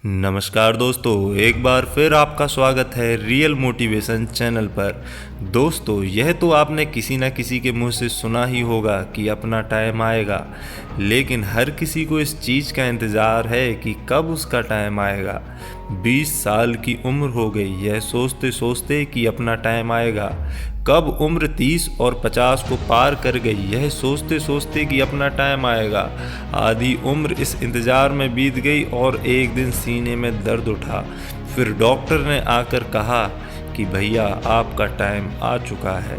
नमस्कार दोस्तों, एक बार फिर आपका स्वागत है रियल मोटिवेशन चैनल पर। दोस्तों, यह तो आपने किसी न किसी के मुंह से सुना ही होगा कि अपना टाइम आएगा, लेकिन हर किसी को इस चीज़ का इंतज़ार है कि कब उसका टाइम आएगा। 20 साल की उम्र हो गई यह सोचते सोचते कि अपना टाइम आएगा। कब उम्र 30 और 50 को पार कर गई यह सोचते सोचते कि अपना टाइम आएगा। आधी उम्र इस इंतज़ार में बीत गई और एक दिन सीने में दर्द उठा। फिर डॉक्टर ने आकर कहा कि भैया आपका टाइम आ चुका है,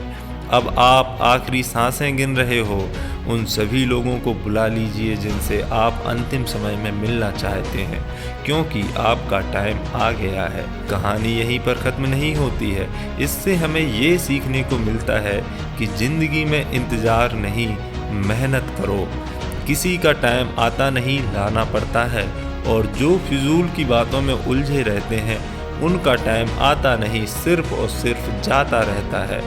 अब आप आखिरी सांसें गिन रहे हो। उन सभी लोगों को बुला लीजिए जिनसे आप अंतिम समय में मिलना चाहते हैं, क्योंकि आपका टाइम आ गया है। कहानी यहीं पर ख़त्म नहीं होती है। इससे हमें ये सीखने को मिलता है कि ज़िंदगी में इंतज़ार नहीं, मेहनत करो। किसी का टाइम आता नहीं, लाना पड़ता है। और जो फिजूल की बातों में उलझे रहते हैं उनका टाइम आता नहीं, सिर्फ और सिर्फ जाता रहता है।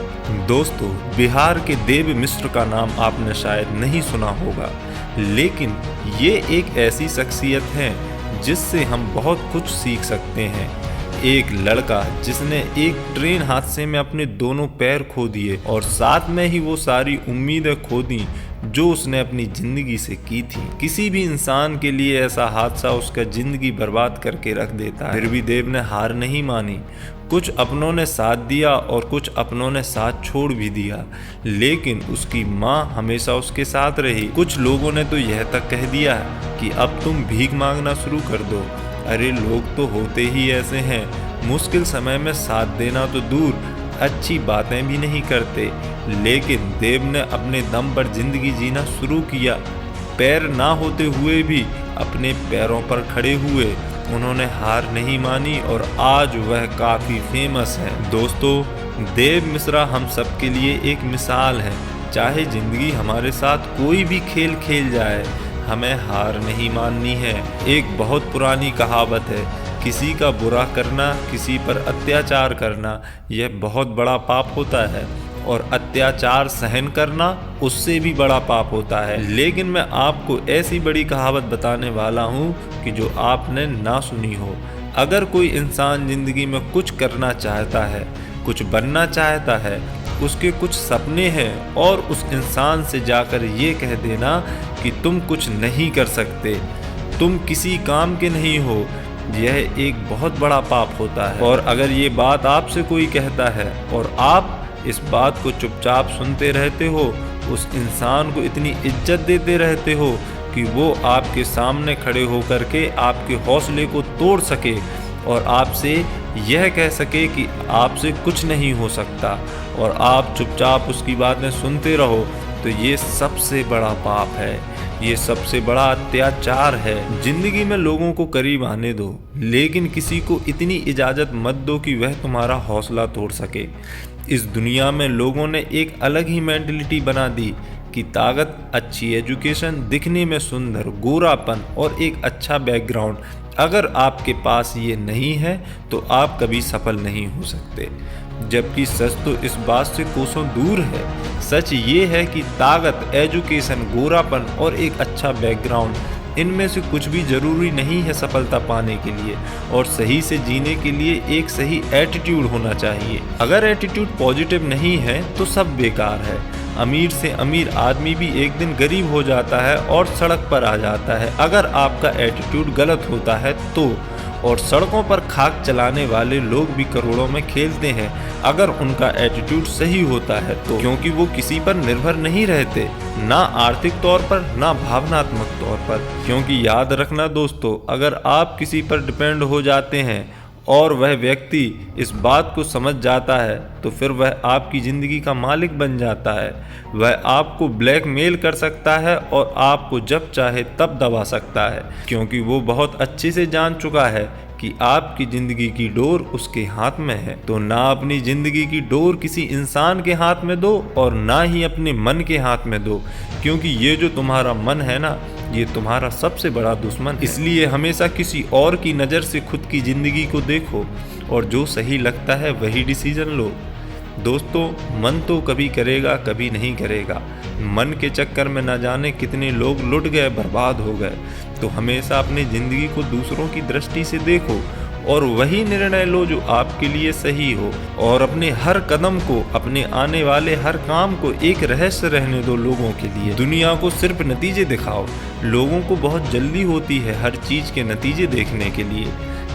दोस्तों, बिहार के देव मिश्र का नाम आपने शायद नहीं सुना होगा, लेकिन ये एक ऐसी शख्सियत है जिससे हम बहुत कुछ सीख सकते हैं। एक लड़का जिसने एक ट्रेन हादसे में अपने दोनों पैर खो दिए और साथ में ही वो सारी उम्मीदें खो दी जो उसने अपनी ज़िंदगी से की थी। किसी भी इंसान के लिए ऐसा हादसा उसका ज़िंदगी बर्बाद करके रख देता है। फिर भी देव ने हार नहीं मानी। कुछ अपनों ने साथ दिया और कुछ अपनों ने साथ छोड़ भी दिया, लेकिन उसकी माँ हमेशा उसके साथ रही। कुछ लोगों ने तो यह तक कह दिया कि अब तुम भीख मांगना शुरू कर दो। अरे लोग तो होते ही ऐसे हैं, मुश्किल समय में साथ देना तो दूर, अच्छी बातें भी नहीं करते। लेकिन देव ने अपने दम पर जिंदगी जीना शुरू किया। पैर ना होते हुए भी अपने पैरों पर खड़े हुए। उन्होंने हार नहीं मानी और आज वह काफ़ी फेमस है। दोस्तों, देव मिश्रा हम सब के लिए एक मिसाल है। चाहे ज़िंदगी हमारे साथ कोई भी खेल खेल जाए, हमें हार नहीं माननी है। एक बहुत पुरानी कहावत है, किसी का बुरा करना, किसी पर अत्याचार करना, यह बहुत बड़ा पाप होता है और अत्याचार सहन करना उससे भी बड़ा पाप होता है। लेकिन मैं आपको ऐसी बड़ी कहावत बताने वाला हूँ कि जो आपने ना सुनी हो। अगर कोई इंसान ज़िंदगी में कुछ करना चाहता है, कुछ बनना चाहता है, उसके कुछ सपने हैं और उस इंसान से जाकर ये कह देना कि तुम कुछ नहीं कर सकते, तुम किसी काम के नहीं हो, यह एक बहुत बड़ा पाप होता है। और अगर ये बात आपसे कोई कहता है और आप इस बात को चुपचाप सुनते रहते हो, उस इंसान को इतनी इज्जत देते रहते हो कि वो आपके सामने खड़े होकर के आपके हौसले को तोड़ सके और आपसे यह कह सके कि आपसे कुछ नहीं हो सकता, और आप चुपचाप उसकी बातें सुनते रहो, तो ये सबसे बड़ा पाप है, ये सबसे बड़ा अत्याचार है। जिंदगी में लोगों को करीब आने दो, लेकिन किसी को इतनी इजाज़त मत दो कि वह तुम्हारा हौसला तोड़ सके। इस दुनिया में लोगों ने एक अलग ही मेंटलिटी बना दी कि ताकत, अच्छी एजुकेशन, दिखने में सुंदर, गोरापन और एक अच्छा बैकग्राउंड, अगर आपके पास ये नहीं है तो आप कभी सफल नहीं हो सकते। जबकि सच तो इस बात से कोसों दूर है। सच ये है कि ताकत, एजुकेशन, गोरापन और एक अच्छा बैकग्राउंड, इनमें से कुछ भी ज़रूरी नहीं है सफलता पाने के लिए। और सही से जीने के लिए एक सही एटीट्यूड होना चाहिए। अगर एटीट्यूड पॉजिटिव नहीं है तो सब बेकार है। अमीर से अमीर आदमी भी एक दिन गरीब हो जाता है और सड़क पर आ जाता है अगर आपका एटीट्यूड गलत होता है तो। और सड़कों पर खाक चलाने वाले लोग भी करोड़ों में खेलते हैं अगर उनका एटीट्यूड सही होता है तो, क्योंकि वो किसी पर निर्भर नहीं रहते, ना आर्थिक तौर पर ना भावनात्मक तौर पर। क्योंकि याद रखना दोस्तों, अगर आप किसी पर डिपेंड हो जाते हैं और वह व्यक्ति इस बात को समझ जाता है तो फिर वह आपकी ज़िंदगी का मालिक बन जाता है। वह आपको ब्लैकमेल कर सकता है और आपको जब चाहे तब दबा सकता है, क्योंकि वो बहुत अच्छे से जान चुका है कि आपकी ज़िंदगी की डोर उसके हाथ में है। तो ना अपनी ज़िंदगी की डोर किसी इंसान के हाथ में दो और ना ही अपने मन के हाथ में दो, क्योंकि ये जो तुम्हारा मन है ना, ये तुम्हारा सबसे बड़ा दुश्मन है। इसलिए हमेशा किसी और की नज़र से खुद की ज़िंदगी को देखो और जो सही लगता है वही डिसीजन लो। दोस्तों, मन तो कभी करेगा कभी नहीं करेगा। मन के चक्कर में न जाने कितने लोग लुट गए, बर्बाद हो गए। तो हमेशा अपनी ज़िंदगी को दूसरों की दृष्टि से देखो और वही निर्णय लो जो आपके लिए सही हो, और अपने हर कदम को, अपने आने वाले हर काम को एक रहस्य रहने दो लोगों के लिए। दुनिया को सिर्फ नतीजे दिखाओ। लोगों को बहुत जल्दी होती है हर चीज़ के नतीजे देखने के लिए,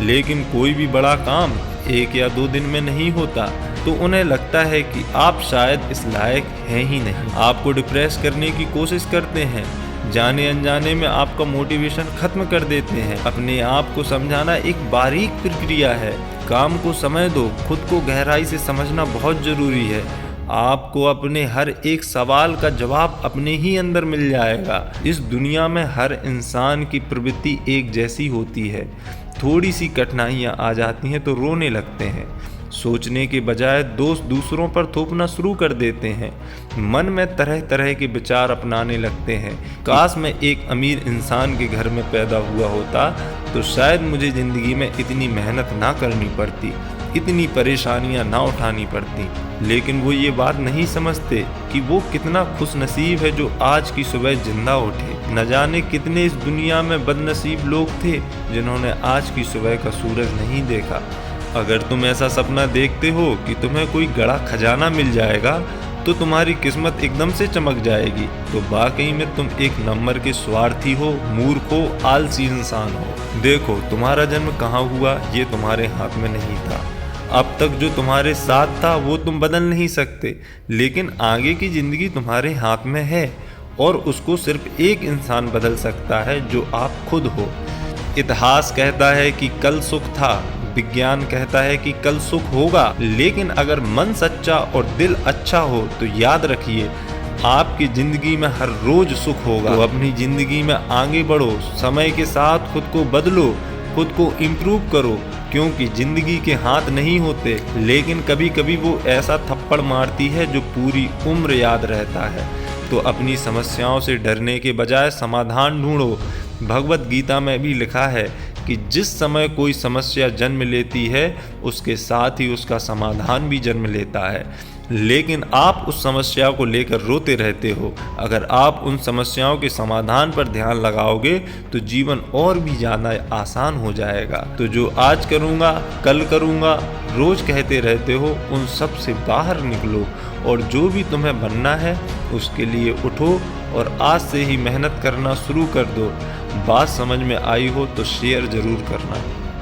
लेकिन कोई भी बड़ा काम 1 या 2 दिन में नहीं होता, तो उन्हें लगता है कि आप शायद इस लायक हैं ही नहीं। आपको डिप्रेस करने की कोशिश करते हैं, जाने अनजाने में आपका मोटिवेशन खत्म कर देते हैं। अपने आप को समझाना एक बारीक प्रक्रिया है। काम को समय दो, खुद को गहराई से समझना बहुत ज़रूरी है। आपको अपने हर एक सवाल का जवाब अपने ही अंदर मिल जाएगा। इस दुनिया में हर इंसान की प्रवृत्ति एक जैसी होती है। थोड़ी सी कठिनाइयाँ आ जाती हैं तो रोने लगते हैं। सोचने के बजाय दोष दूसरों पर थोपना शुरू कर देते हैं। मन में तरह तरह के विचार अपनाने लगते हैं। काश मैं एक अमीर इंसान के घर में पैदा हुआ होता तो शायद मुझे ज़िंदगी में इतनी मेहनत ना करनी पड़ती, इतनी परेशानियां ना उठानी पड़ती। लेकिन वो ये बात नहीं समझते कि वो कितना खुश नसीब है जो आज की सुबह जिंदा उठे। न जाने कितने इस दुनिया में बदनसीब लोग थे जिन्होंने आज की सुबह का सूरज नहीं देखा। अगर तुम ऐसा सपना देखते हो कि तुम्हें कोई गड़ा खजाना मिल जाएगा तो तुम्हारी किस्मत एकदम से चमक जाएगी, तो वाकई में तुम एक नंबर के स्वार्थी हो, मूर्ख हो, आलसी इंसान हो। देखो, तुम्हारा जन्म कहाँ हुआ ये तुम्हारे हाथ में नहीं था। अब तक जो तुम्हारे साथ था वो तुम बदल नहीं सकते, लेकिन आगे की ज़िंदगी तुम्हारे हाथ में है और उसको सिर्फ एक इंसान बदल सकता है, जो आप खुद हो। इतिहास कहता है कि कल सुख था, विज्ञान कहता है कि कल सुख होगा, लेकिन अगर मन सच्चा और दिल अच्छा हो तो याद रखिए आपकी ज़िंदगी में हर रोज सुख होगा। तो अपनी ज़िंदगी में आगे बढ़ो, समय के साथ खुद को बदलो, खुद को इम्प्रूव करो, क्योंकि ज़िंदगी के हाथ नहीं होते, लेकिन कभी कभी वो ऐसा थप्पड़ मारती है जो पूरी उम्र याद रहता है। तो अपनी समस्याओं से डरने के बजाय समाधान ढूंढो। भगवत गीता में भी लिखा है कि जिस समय कोई समस्या जन्म लेती है उसके साथ ही उसका समाधान भी जन्म लेता है, लेकिन आप उस समस्या को लेकर रोते रहते हो। अगर आप उन समस्याओं के समाधान पर ध्यान लगाओगे तो जीवन और भी ज़्यादा आसान हो जाएगा। तो जो आज करूँगा, कल करूँगा, रोज़ कहते रहते हो, उन सब से बाहर निकलो और जो भी तुम्हें बनना है उसके लिए उठो और आज से ही मेहनत करना शुरू कर दो। बात समझ में आई हो तो शेयर ज़रूर करना।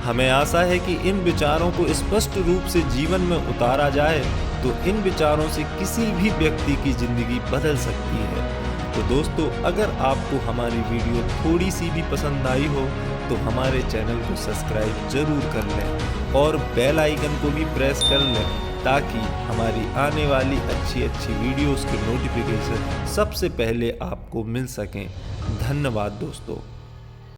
हमें आशा है कि इन विचारों को स्पष्ट रूप से जीवन में उतारा जाए तो इन विचारों से किसी भी व्यक्ति की ज़िंदगी बदल सकती है। तो दोस्तों, अगर आपको हमारी वीडियो थोड़ी सी भी पसंद आई हो तो हमारे चैनल को सब्सक्राइब ज़रूर कर लें और बेल आइकन को भी प्रेस कर लें, ताकि हमारी आने वाली अच्छी वीडियोस के नोटिफिकेशन सबसे पहले आपको मिल सकें। धन्यवाद दोस्तों।